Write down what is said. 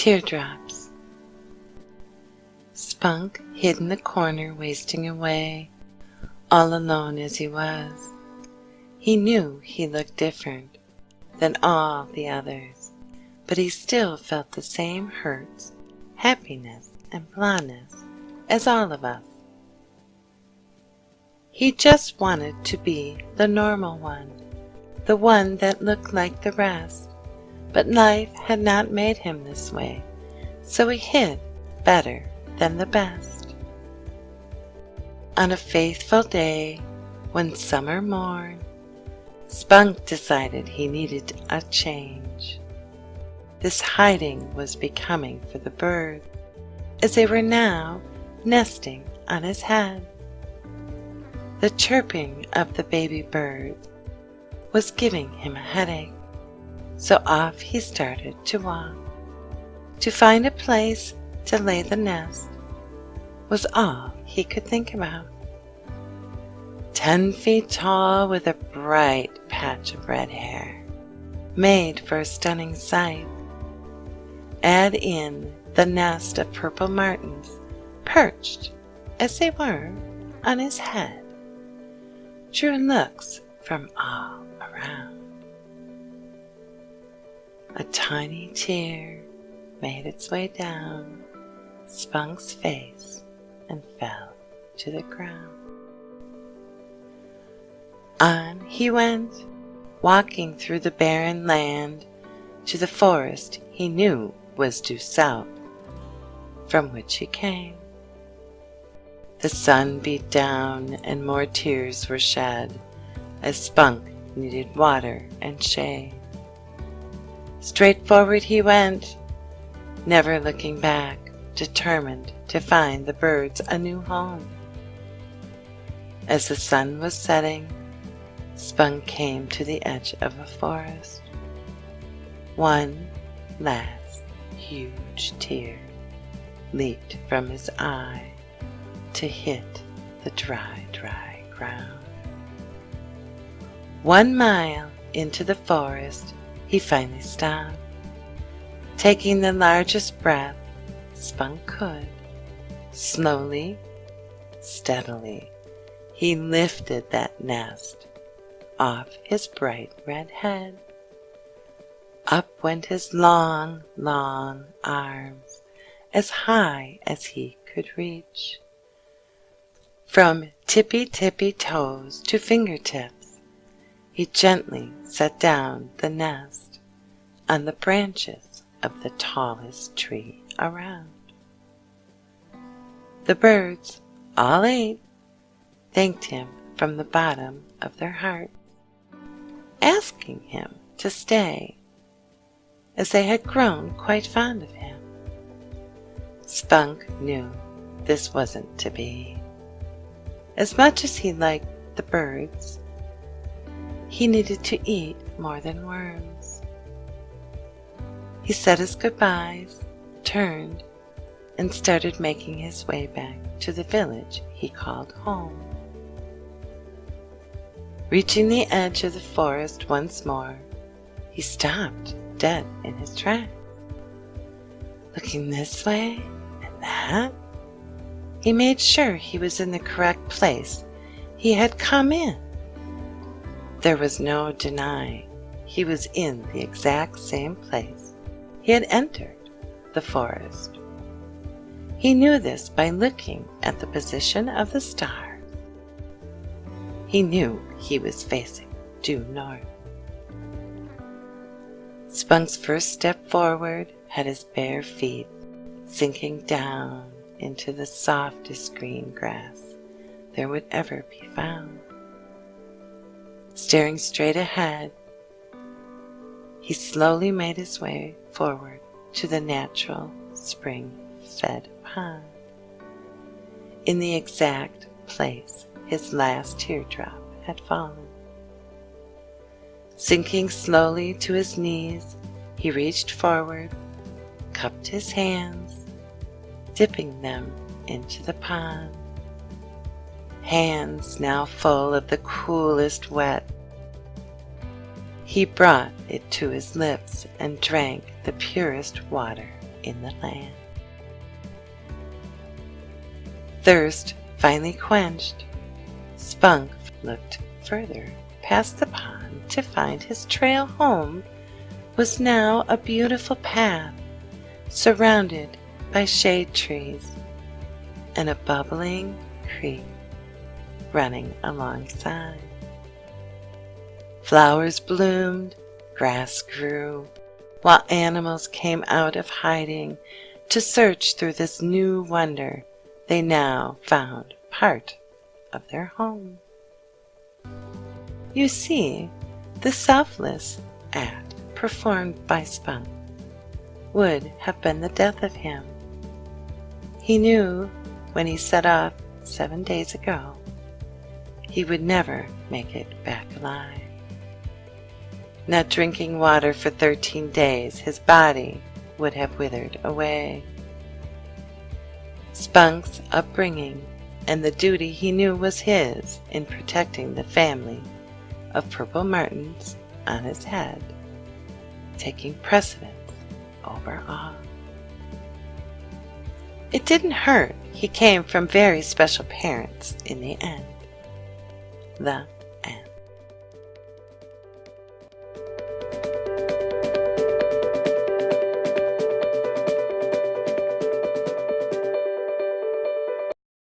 Teardrops. Spunk hid in the corner, wasting away, all alone as he was. He knew he looked different than all the others, but he still felt the same hurts, happiness, and blondness as all of us. He just wanted to be the normal one, the one that looked like the rest, but life had not made him this way, so he hid better than the best. On a faithful day, one summer morn, Spunk decided he needed a change. This hiding was becoming for the birds, as they were now nesting on his head. The chirping of the baby birds was giving him a headache, so off he started to walk. To find a place to lay the nest was all he could think about. 10 feet tall, with a bright patch of red hair, made for a stunning sight. Add in the nest of purple martins, perched, as they were, on his head, drew looks from all around. A tiny tear made its way down Spunk's face and fell to the ground. On he went, walking through the barren land to the forest he knew was due south, from which he came. The sun beat down and more tears were shed, as Spunk needed water and shade. Straight forward he went, never looking back, determined to find the birds a new home. As the sun was setting, Spunk came to the edge of a forest. One last huge tear leaked from his eye to hit the dry ground. 1 mile into the forest, he finally stopped, taking the largest breath Spunk could. Slowly, steadily, he lifted that nest off his bright red head. Up went his long, long arms, as high as he could reach. From tippy toes to fingertips, he gently set down the nest on the branches of the tallest tree around. The birds, all 8, thanked him from the bottom of their hearts, asking him to stay, as they had grown quite fond of him. Spunk knew this wasn't to be. As much as he liked the birds, he needed to eat more than worms. He said his goodbyes, turned, and started making his way back to the village he called home. Reaching the edge of the forest once more, he stopped dead in his tracks. Looking this way and that, he made sure he was in the correct place he had come in. There was no denying he was in the exact same place he had entered the forest. He knew this by looking at the position of the stars. He knew he was facing due north. Spunk's first step forward had his bare feet sinking down into the softest green grass there would ever be found. Staring straight ahead, he slowly made his way forward to the natural spring-fed pond, in the exact place his last teardrop had fallen. Sinking slowly to his knees, he reached forward, cupped his hands, dipping them into the pond. Hands now full of the coolest wet, he brought it to his lips and drank the purest water in the land. Thirst finally quenched, Spunk looked further past the pond to find his trail home was now a beautiful path surrounded by shade trees and a bubbling creek running alongside. Flowers bloomed, grass grew, while animals came out of hiding to search through this new wonder they now found part of their home. You see, the selfless act performed by Spunk would have been the death of him. He knew when he set off 7 days ago he would never make it back alive. Not drinking water for 13 days, his body would have withered away. Spunk's upbringing and the duty he knew was his in protecting the family of purple martins on his head, taking precedence over all. It didn't hurt he came from very special parents in the end. Thus,